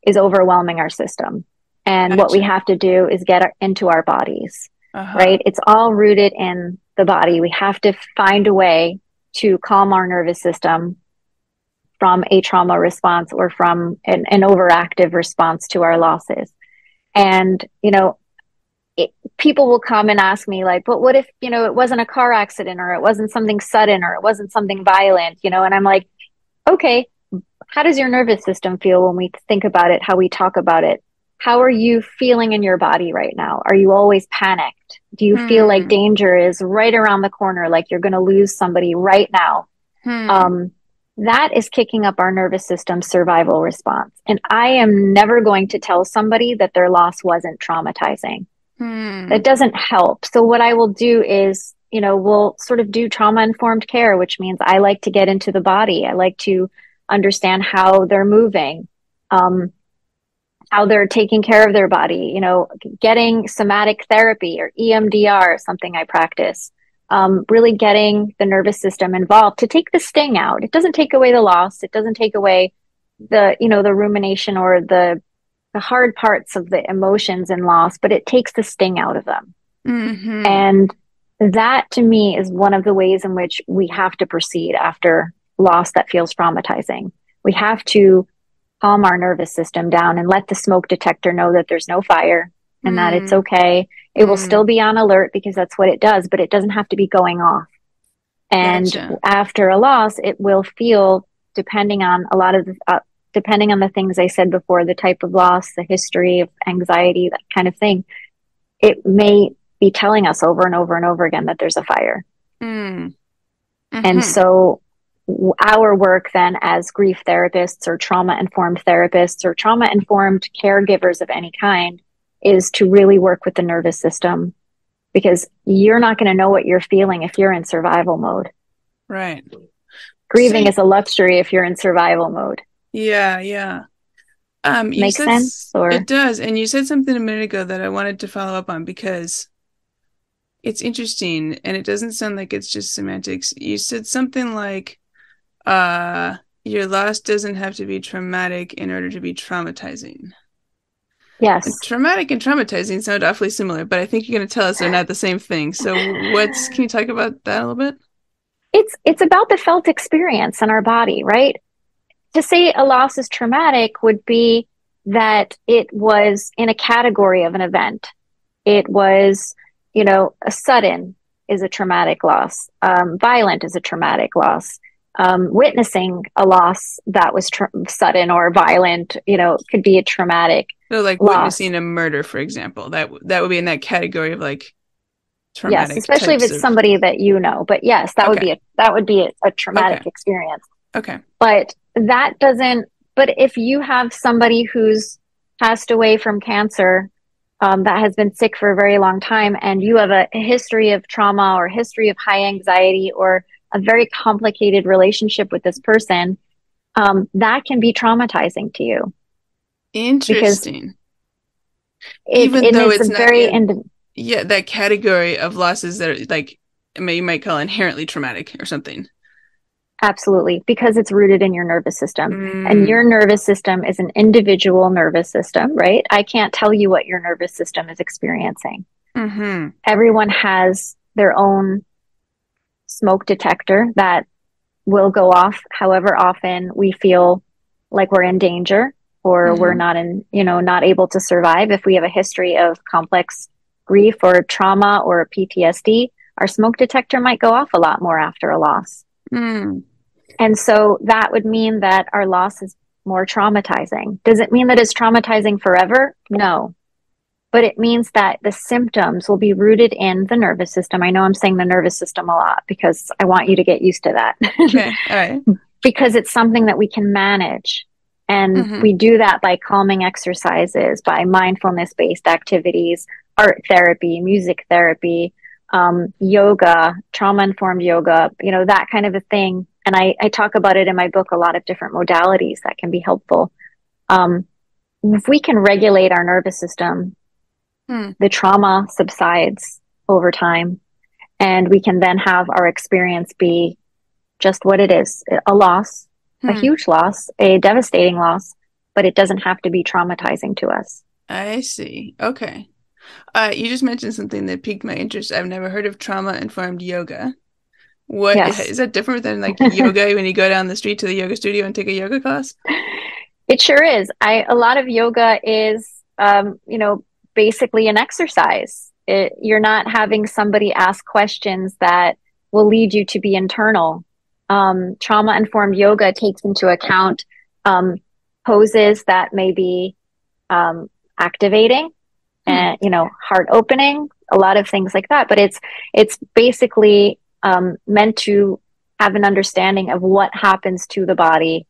is overwhelming our system. And what we have to do is get into our bodies, right? It's all rooted in the body. We have to find a way to calm our nervous system from a trauma response or from an overactive response to our losses. And, people will come and ask me like, but what if, it wasn't a car accident, or it wasn't something sudden, or it wasn't something violent, and I'm like, okay, how does your nervous system feel when we think about it, how we talk about it? How are you feeling in your body right now? Are you always panicked? Do you feel like danger is right around the corner, like you're going to lose somebody right now? That is kicking up our nervous system survival response. And I am never going to tell somebody that their loss wasn't traumatizing. That doesn't help. So what I will do is, we'll sort of do trauma-informed care, which means I like to get into the body. I like to understand how they're moving, how they're taking care of their body, getting somatic therapy or EMDR, something I practice, really getting the nervous system involved to take the sting out. It doesn't take away the loss. It doesn't take away the rumination or the hard parts of the emotions in loss, but it takes the sting out of them. And that to me is one of the ways in which we have to proceed after loss that feels traumatizing. We have to calm our nervous system down and let the smoke detector know that there's no fire and that it's okay. It will still be on alert because that's what it does, but it doesn't have to be going off. And after a loss, it will feel, depending on the things I said before, the type of loss, the history of anxiety, that kind of thing, it may be telling us over and over and over again that there's a fire. And so our work then as grief therapists or trauma-informed therapists or trauma-informed caregivers of any kind is to really work with the nervous system, because you're not going to know what you're feeling if you're in survival mode. Right. Grieving is a luxury if you're in survival mode. Yeah. Makes sense? Or? It does. And you said something a minute ago that I wanted to follow up on, because It's interesting, and it doesn't sound like it's just semantics. You said something like, your loss doesn't have to be traumatic in order to be traumatizing. And Yes. traumatic and traumatizing sound awfully similar, but I think you're going to tell us they're not the same thing. So can you talk about that a little bit? It's about the felt experience in our body, right? To say a loss is traumatic would be that it was in a category of an event. It was, a sudden is a traumatic loss. Violent is a traumatic loss. Witnessing a loss that was sudden or violent, could be a traumatic So like loss. witnessing a murder, for example, that would be in that category of like Yes, traumatic especially if types it's of. somebody that you know. But yes, that would Okay. be a traumatic Okay. experience. Okay. But that doesn't, but if you have somebody who's passed away from cancer, that has been sick for a very long time, and you have a history of trauma or a history of high anxiety or a very complicated relationship with this person, that can be traumatizing to you because Interesting. Even though it's a it's not very, in that category of losses that are like you might call inherently traumatic or something. absolutely, because it's rooted in your nervous system. And Mm. your nervous system is an individual nervous system, right? I can't tell you what your nervous system is experiencing. Mm-hmm. Everyone has their own smoke detector that will go off however often we feel like we're in danger or we're Mm-hmm. not not able to survive. If we have a history of complex grief or trauma or PTSD, our smoke detector might go off a lot more after a loss. Mm. And so that would mean that our loss is more traumatizing. Does it mean that it's traumatizing forever? No. But it means that the symptoms will be rooted in the nervous system. I know I'm saying the nervous system a lot because I want you to get used to that. Okay. All right. Because it's something that we can manage. And Mm-hmm. we do that by calming exercises, by mindfulness based activities, art therapy, music therapy, yoga, trauma informed yoga, that kind of a thing. And I talk about it in my book, a lot of different modalities that can be helpful. If we can regulate our nervous system, Hmm. the trauma subsides over time, and we can then have our experience be just what it is, a loss, a Hmm. huge loss, a devastating loss, but it doesn't have to be traumatizing to us. I see. Okay. You just mentioned something that piqued my interest. I've never heard of trauma-informed yoga. What Yes. is that different than like yoga when you go down the street to the yoga studio and take a yoga class? It sure is. A lot of yoga is, basically an exercise. You're not having somebody ask questions that will lead you to be internal. Trauma informed yoga takes into account um, poses that may be activating Hmm. and heart opening, a lot of things like that. But it's basically meant to have an understanding of what happens to the body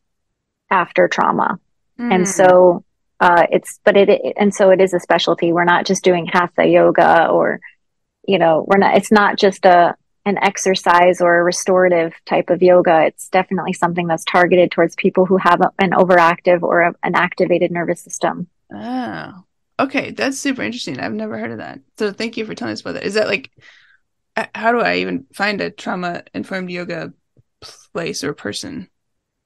after trauma. And Hmm. so it is a specialty. We're not just doing hatha yoga or, we're not, it's not just an exercise or a restorative type of yoga. It's definitely something that's targeted towards people who have an overactive or an activated nervous system. Oh. Okay, that's super interesting. I've never heard of that. So thank you for telling us about that. Is that like how do I even find a trauma-informed yoga place or person?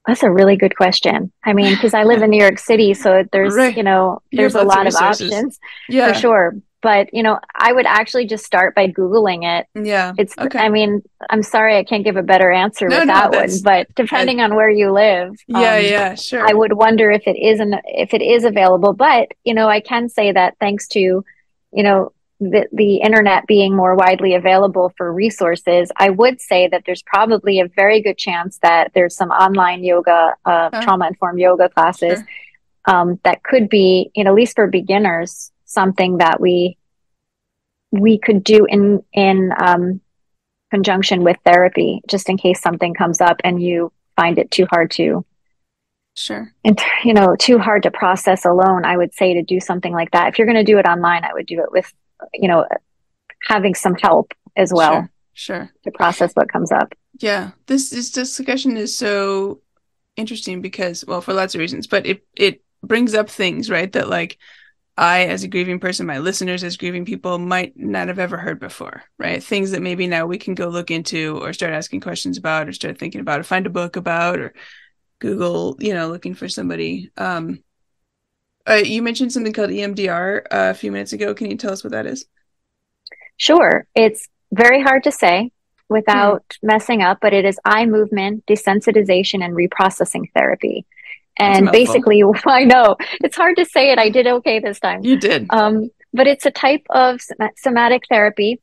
That's a really good question. I mean, because I live in New York City, so Right. You have there's a lots of lot of resources. options for Yeah. sure. But, I would actually just start by Googling it. Yeah. I Okay. mean, I'm sorry I can't give a better answer No, with no, that one, that's but uh, depending on where you live, yeah, I sure. would wonder if it is available. But, I can say that thanks to, the internet being more widely available for resources, I would say that there's probably a very good chance that there's some online yoga, Oh, trauma informed yoga classes, sure. that could be, at least for beginners, something that we could do in conjunction with therapy, just in case something comes up and you find it too hard to Sure. and too hard to process alone. I would say to do something like that. If you're going to do it online, I would do it with you know having some help as well Sure. Sure. to process what comes up. Yeah. This discussion is so interesting because, well, for lots of reasons, but it brings up things, right? That like I, as a grieving person, my listeners as grieving people might not have ever heard before, right? Things that maybe now we can go look into or start asking questions about or start thinking about or find a book about or Google, looking for somebody. You mentioned something called EMDR a few minutes ago. Can you tell us what that is? Sure. It's very hard to say without messing up, but it is eye movement, desensitization, and reprocessing therapy. And basically, I know it's hard to say it. I did okay this time. You did. But it's a type of somatic therapy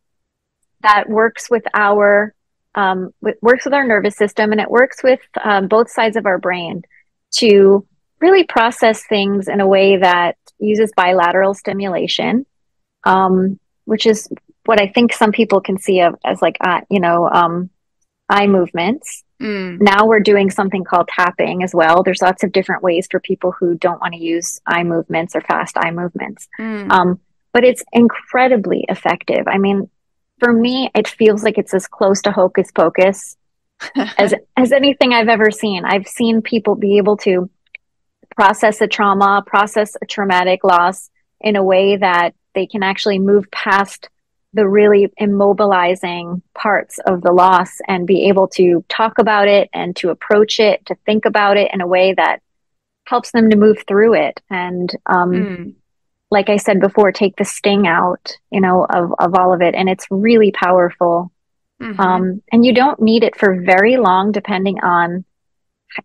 that works with our nervous system, and it works with both sides of our brain to really process things in a way that uses bilateral stimulation, which is what I think some people can see as like eye movements. Now we're doing something called tapping as well. There's lots of different ways for people who don't want to use eye movements or fast eye movements. But it's incredibly effective. I mean, for me, it feels like it's as close to hocus pocus as anything I've ever seen. I've seen people be able to process a trauma, process a traumatic loss in a way that they can actually move past the really immobilizing parts of the loss and be able to talk about it and to approach it, to think about it in a way that helps them to move through it. And like I said before, take the sting out, of all of it. And it's really powerful. And you don't need it for very long, depending on,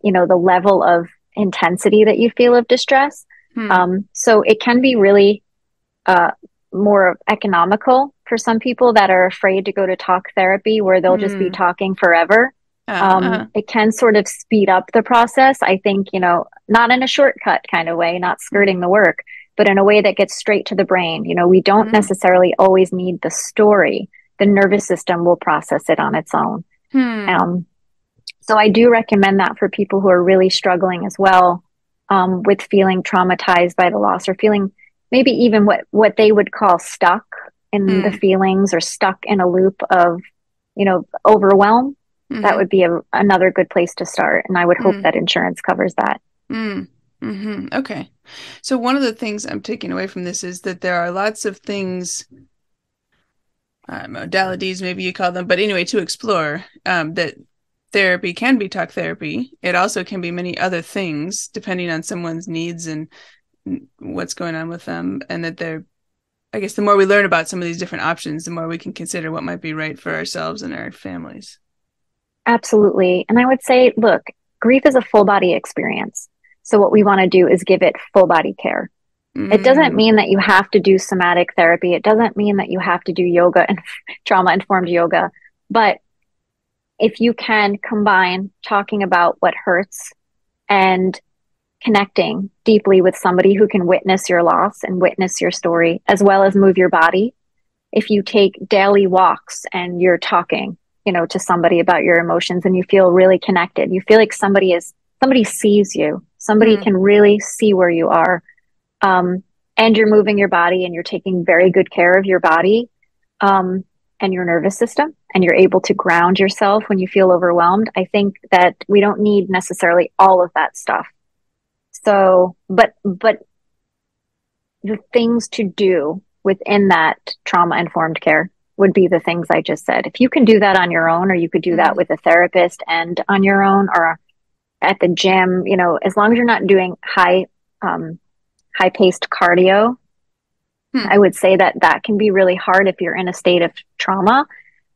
the level of intensity that you feel of distress. So it can be really more economical for some people that are afraid to go to talk therapy, where they'll just be talking forever. It can sort of speed up the process, I think, not in a shortcut kind of way, not skirting the work, but in a way that gets straight to the brain. We don't necessarily always need the story. The nervous system will process it on its own. So I do recommend that for people who are really struggling as well, with feeling traumatized by the loss, or feeling maybe even what they would call stuck in the feelings, or stuck in a loop of, overwhelm. That would be another good place to start. And I would hope that insurance covers that. Okay. So one of the things I'm taking away from this is that there are lots of things, modalities, maybe you call them, but anyway, to explore, that therapy can be talk therapy. It also can be many other things depending on someone's needs and what's going on with them. And that I guess the more we learn about some of these different options, the more we can consider what might be right for ourselves and our families. Absolutely. And I would say, look, grief is a full body experience. So what we want to do is give it full body care. It doesn't mean that you have to do somatic therapy. It doesn't mean that you have to do yoga and trauma-informed yoga. But if you can combine talking about what hurts and connecting deeply with somebody who can witness your loss and witness your story, as well as move your body. If you take daily walks and you're talking, to somebody about your emotions, and you feel really connected, you feel like somebody sees you, somebody can really see where you are. And you're moving your body, and you're taking very good care of your body, and your nervous system, and you're able to ground yourself when you feel overwhelmed. I think that we don't need necessarily all of that stuff. So, but the things to do within that trauma-informed care would be the things I just said. If you can do that on your own, or you could do that with a therapist and on your own, or at the gym, as long as you're not doing high-paced cardio, I would say that can be really hard if you're in a state of trauma,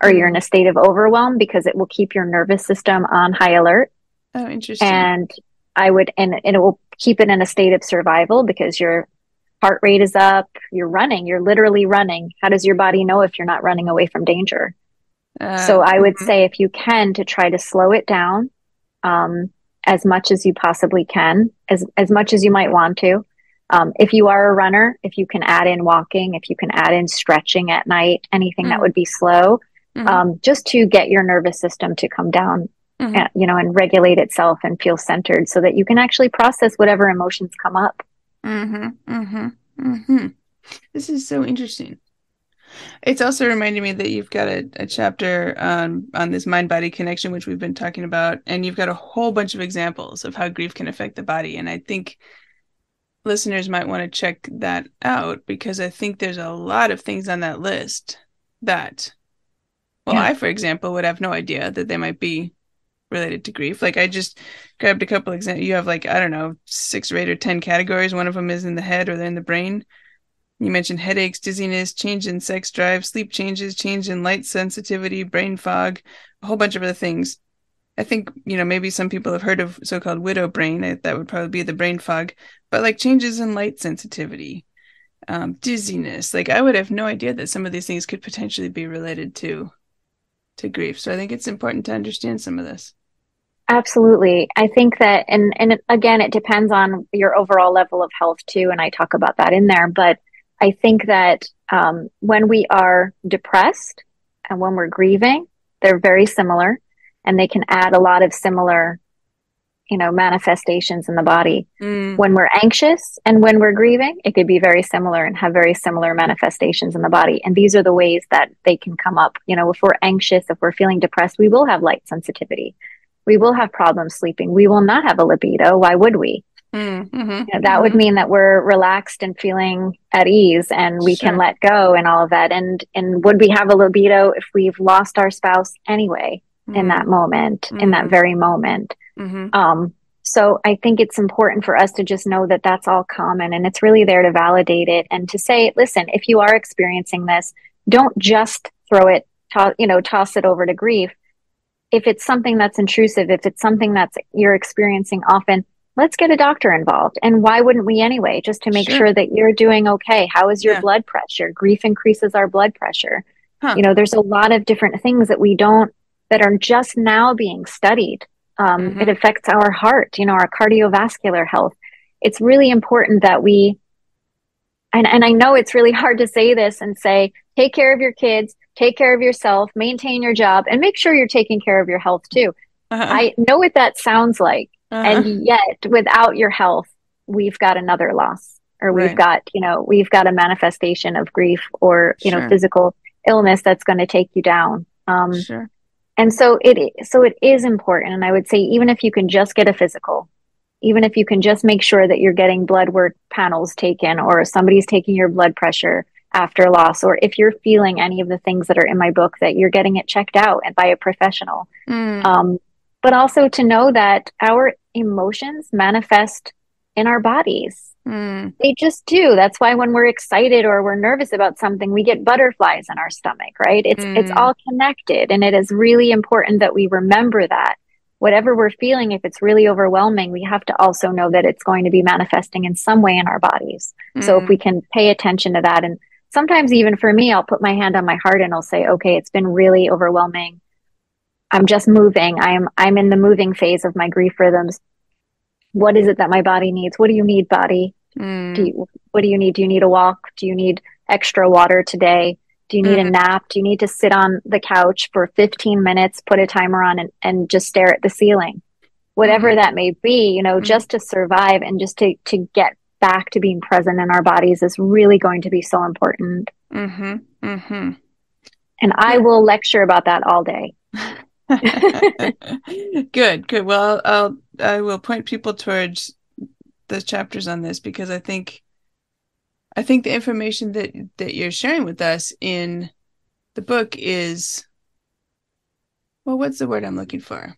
or you're in a state of overwhelm, because it will keep your nervous system on high alert. Oh, interesting. And it will keep it in a state of survival, because your heart rate is up, you're running, you're literally running. How does your body know if you're not running away from danger? So I would say, if you can, to try to slow it down, as much as you possibly can, as much as you might want to. If you are a runner, if you can add in walking, if you can add in stretching at night, anything that would be slow, just to get your nervous system to come down, and regulate itself and feel centered, so that you can actually process whatever emotions come up. This is so interesting. It's also reminding me that you've got a chapter on this mind-body connection, which we've been talking about, and you've got a whole bunch of examples of how grief can affect the body. And I think listeners might want to check that out, because I think there's a lot of things on that list that, well, I, for example, would have no idea that they might be related to grief. Like, I just grabbed a couple examples. You have, like, I don't know, 6 or 8 or 10 categories. One of them is in the head or in the brain. You mentioned headaches, dizziness, change in sex drive, sleep changes, change in light sensitivity, brain fog, a whole bunch of other things. I think, maybe some people have heard of so-called widow brain. That would probably be the brain fog. But like changes in light sensitivity, dizziness, like I would have no idea that some of these things could potentially be related to grief. So I think it's important to understand some of this. Absolutely. I think that, and again, it depends on your overall level of health too. And I talk about that in there, but I think that when we are depressed and when we're grieving, they're very similar, and they can add a lot of similar, manifestations in the body. When we're anxious and when we're grieving, it could be very similar and have very similar manifestations in the body. And these are the ways that they can come up. If we're anxious, if we're feeling depressed, we will have light sensitivity. We will have problems sleeping. We will not have a libido. Why would we? That would mean that we're relaxed and feeling at ease, and we can let go and all of that. And would we have a libido if we've lost our spouse anyway in that moment, in that very moment? So I think it's important for us to just know that that's all common, and it's really there to validate it and to say, listen, if you are experiencing this, don't just throw it, toss it over to grief. If it's something that's intrusive, if it's something that's you're experiencing often, let's get a doctor involved. And why wouldn't we anyway? Just to make sure that you're doing okay. How is your blood pressure? Grief increases our blood pressure. There's a lot of different things that are just now being studied. It affects our heart, our cardiovascular health. It's really important that and I know it's really hard to say this and say, take care of your kids, take care of yourself, maintain your job, and make sure you're taking care of your health too. I know what that sounds like. And yet without your health, we've got another loss, or we've got a manifestation of grief or, physical illness that's going to take you down. And so it is important. And I would say, even if you can just get a physical, even if you can just make sure that you're getting blood work panels taken, or somebody's taking your blood pressure after loss, or if you're feeling any of the things that are in my book, that you're getting it checked out by a professional. But also to know that our emotions manifest in our bodies. They just do. That's why when we're excited or we're nervous about something, we get butterflies in our stomach, right? It's all connected. And it is really important that we remember that whatever we're feeling, if it's really overwhelming, we have to also know that it's going to be manifesting in some way in our bodies. So if we can pay attention to that, and sometimes even for me, I'll put my hand on my heart and I'll say, okay, it's been really overwhelming. I'm just moving. I'm in the moving phase of my grief rhythms. What is it that my body needs? What do you need, body? What do you need? Do you need a walk? Do you need extra water today? Do you need a nap? Do you need to sit on the couch for 15 minutes, put a timer on, and just stare at the ceiling? Whatever that may be, just to survive and just to get back to being present in our bodies is really going to be so important. And I will lecture about that all day. Good. Well, I will point people towards the chapters on this, because I think the information that you're sharing with us in the book is, well, what's the word I'm looking for?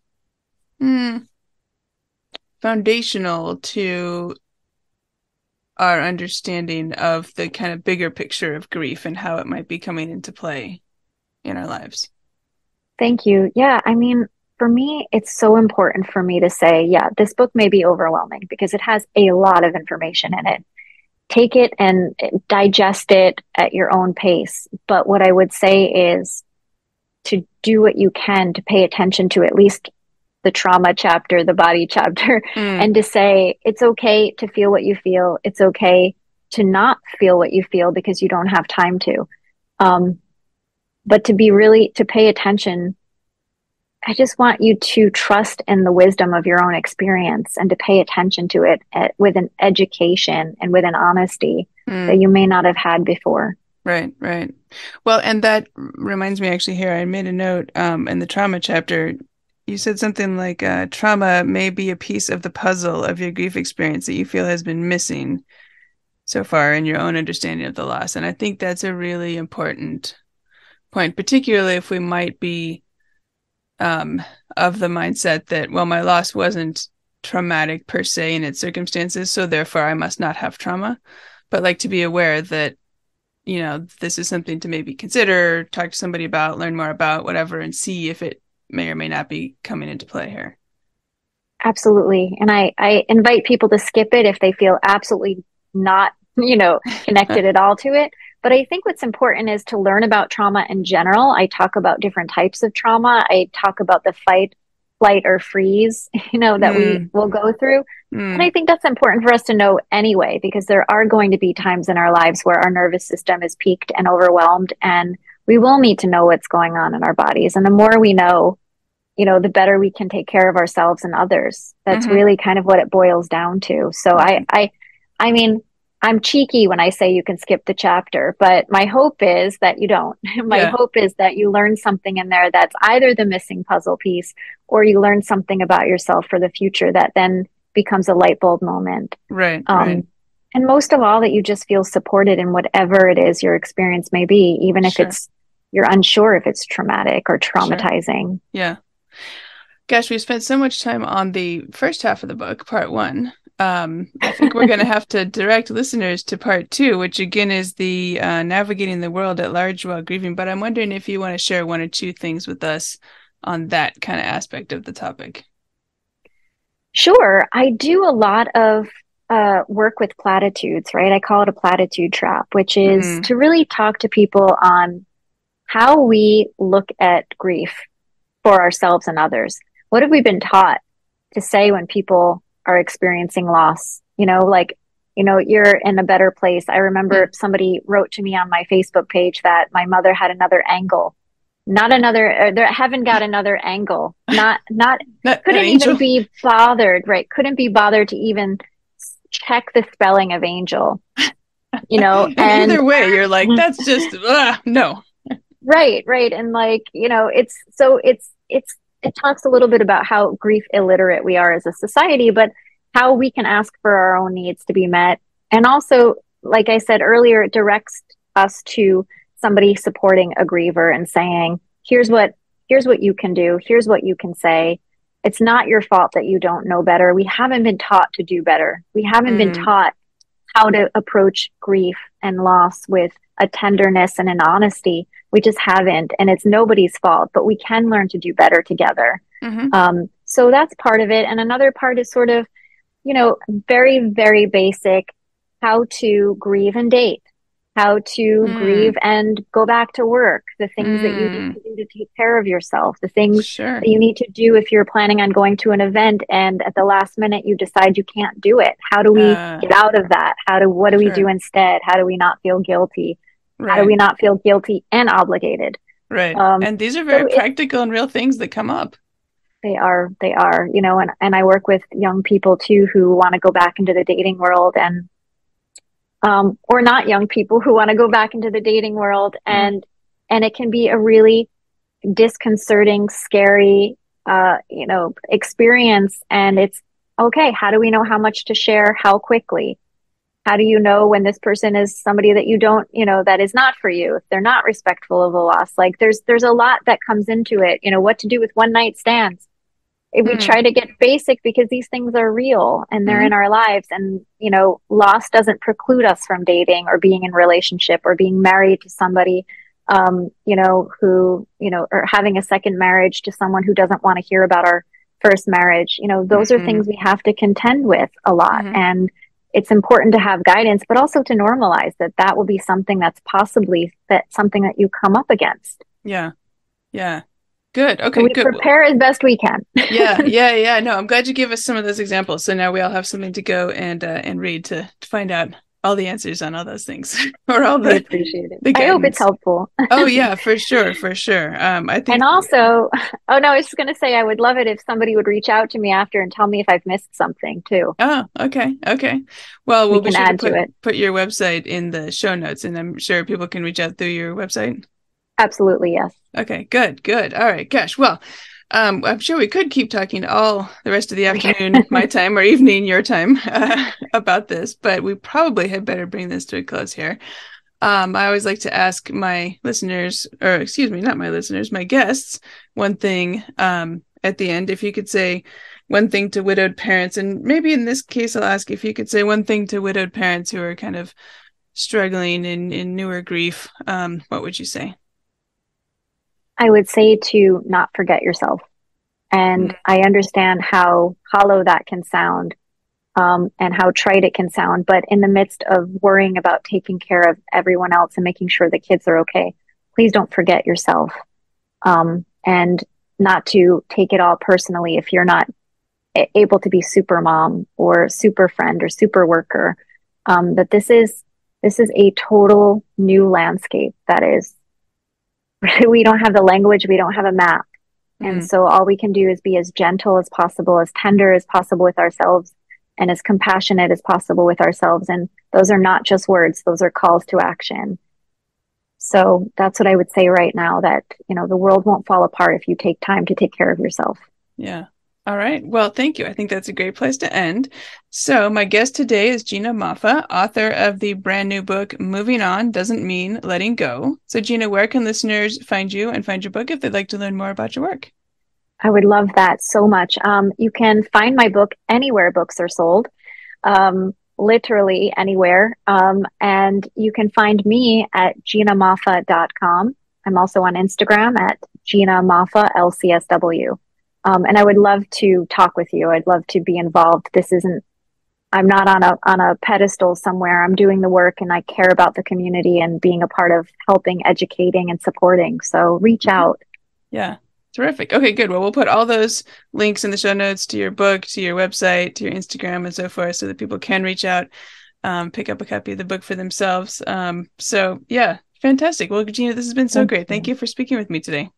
Foundational to our understanding of the kind of bigger picture of grief and how it might be coming into play in our lives. Thank you. Yeah, I mean, for me, it's so important for me to say, this book may be overwhelming because it has a lot of information in it. Take it and digest it at your own pace. But what I would say is to do what you can to pay attention to at least the trauma chapter, the body chapter, and to say, it's okay to feel what you feel. It's okay to not feel what you feel because you don't have time to. But to pay attention, I just want you to trust in the wisdom of your own experience and to pay attention to it with an education and with an honesty that you may not have had before. Right. Well, and that reminds me, actually, here, I made a note in the trauma chapter. You said something like trauma may be a piece of the puzzle of your grief experience that you feel has been missing. so far in your own understanding of the loss. And I think that's a really important point, particularly if we might be of the mindset that, well, my loss wasn't traumatic per se in its circumstances, so therefore I must not have trauma. But like to be aware that, this is something to maybe consider, talk to somebody about, learn more about, whatever, and see if it may or may not be coming into play here. Absolutely. And I invite people to skip it if they feel absolutely not, connected at all to it. But I think what's important is to learn about trauma in general. I talk about different types of trauma. I talk about the fight, flight, or freeze, that we will go through. And I think that's important for us to know anyway, because there are going to be times in our lives where our nervous system is peaked and overwhelmed, and we will need to know what's going on in our bodies. And the more we know, the better we can take care of ourselves and others. That's really kind of what it boils down to. So I mean, I'm cheeky when I say you can skip the chapter, but my hope is that you don't. My hope is that you learn something in there that's either the missing puzzle piece, or you learn something about yourself for the future that then becomes a light bulb moment. Right. And most of all, that you just feel supported in whatever it is your experience may be, even if you're unsure if it's traumatic or traumatizing. Yeah. Gosh, we spent so much time on the first half of the book, part 1. I think we're going to have to direct listeners to part 2, which again is the navigating the world at large while grieving. But I'm wondering if you want to share 1 or 2 things with us on that kind of aspect of the topic. Sure. I do a lot of work with platitudes, right? I call it a platitude trap, which is to really talk to people on how we look at grief for ourselves and others. What have we been taught to say when people are experiencing loss? You're in a better place. I remember somebody wrote to me on my Facebook page that my mother had another angle. Haven't got another angle. Couldn't even be bothered, right? Couldn't be bothered to even check the spelling of angel, and either way, you're like, that's just, no. Right. And it talks a little bit about how grief illiterate we are as a society, but how we can ask for our own needs to be met. And also, like I said earlier, it directs us to somebody supporting a griever and saying, here's what you can do. Here's what you can say. It's not your fault that you don't know better. We haven't been taught to do better. We haven't been taught how to approach grief and loss with a tenderness and an honesty. We just haven't, and it's nobody's fault, but we can learn to do better together. So that's part of it. And another part is sort of, very, very basic, how to grieve and date, how to grieve and go back to work, the things that you need to do to take care of yourself, the things that you need to do if you're planning on going to an event and at the last minute you decide you can't do it. How do we get out of that? What do we do instead? How do we not feel guilty? How do we not feel guilty and obligated? Right. And these are very practical and real things that come up. They are, and I work with young people too who want to go back into the dating world, and or not young people who want to go back into the dating world, and it can be a really disconcerting, scary, experience. And it's okay. How do we know how much to share? How quickly? How do you know when this person is somebody that you don't, that is not for you, if they're not respectful of the loss? Like there's a lot that comes into it, what to do with one night stands. If we try to get basic, because these things are real and they're in our lives, and, loss doesn't preclude us from dating or being in a relationship or being married to somebody, who, or having a second marriage to someone who doesn't want to hear about our first marriage. Those are things we have to contend with a lot. And it's important to have guidance, but also to normalize that will be something that's possibly something that you come up against. Yeah. Good. Okay. So we good. Prepare as best we can. Yeah. No, I'm glad you gave us some of those examples. So now we all have something to go and read to find out all the answers on all those things, or all the. I appreciate it. I hope it's helpful. Oh yeah, for sure. I think. And also, I was just going to say, I would love it if somebody would reach out to me after and tell me if I've missed something too. Oh, okay. Well, we'll be sure to put your website in the show notes, and I'm sure people can reach out through your website. Absolutely, yes. Okay, good. All right, gosh. Well, I'm sure we could keep talking all the rest of the afternoon, my time, or evening, your time, about this, but we probably had better bring this to a close here. I always like to ask my listeners, or excuse me, not my listeners, my guests, one thing at the end. If you could say one thing to widowed parents, and maybe in this case, I'll ask if you could say one thing to widowed parents who are kind of struggling in newer grief, what would you say? I would say to not forget yourself. And I understand how hollow that can sound, and how trite it can sound. But in the midst of worrying about taking care of everyone else and making sure the kids are okay, please don't forget yourself. And not to take it all personally if you're not able to be super mom or super friend or super worker. That this is a total new landscape that is, we don't have the language, we don't have a map. And so all we can do is be as gentle as possible, as tender as possible with ourselves, and as compassionate as possible with ourselves. And those are not just words, those are calls to action. So that's what I would say right now, that, the world won't fall apart if you take time to take care of yourself. Yeah. All right. Well, thank you. I think that's a great place to end. So my guest today is Gina Moffa, author of the brand new book, Moving On Doesn't Mean Letting Go. So Gina, where can listeners find you and find your book if they'd like to learn more about your work? I would love that so much. You can find my book anywhere books are sold, literally anywhere. And you can find me at ginamoffa.com. I'm also on Instagram at Gina Moffa, LCSW. And I would love to talk with you. I'd love to be involved. I'm not on a pedestal somewhere. I'm doing the work, and I care about the community and being a part of helping, educating, and supporting. So reach out. Yeah. Terrific. Okay, good. Well, we'll put all those links in the show notes to your book, to your website, to your Instagram, and so forth, so that people can reach out, pick up a copy of the book for themselves. So yeah, fantastic. Well, Gina, this has been so great. Thank you for speaking with me today.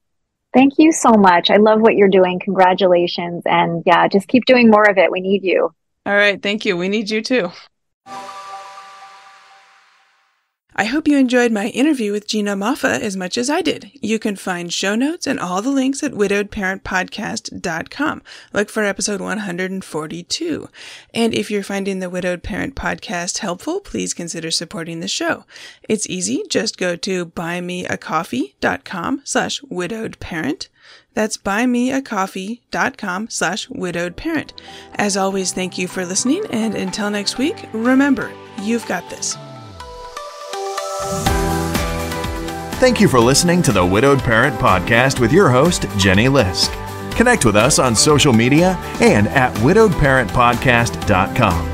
Thank you so much. I love what you're doing. Congratulations. And yeah, just keep doing more of it. We need you. All right. Thank you. We need you too. I hope you enjoyed my interview with Gina Moffa as much as I did. You can find show notes and all the links at widowedparentpodcast.com. Look for episode 142. And if you're finding the Widowed Parent Podcast helpful, please consider supporting the show. It's easy. Just go to buymeacoffee.com/widowedparent. That's buymeacoffee.com/widowedparent. As always, thank you for listening. And until next week, remember, you've got this. Thank you for listening to the Widowed Parent Podcast with your host, Jenny Lisk. Connect with us on social media and at widowedparentpodcast.com.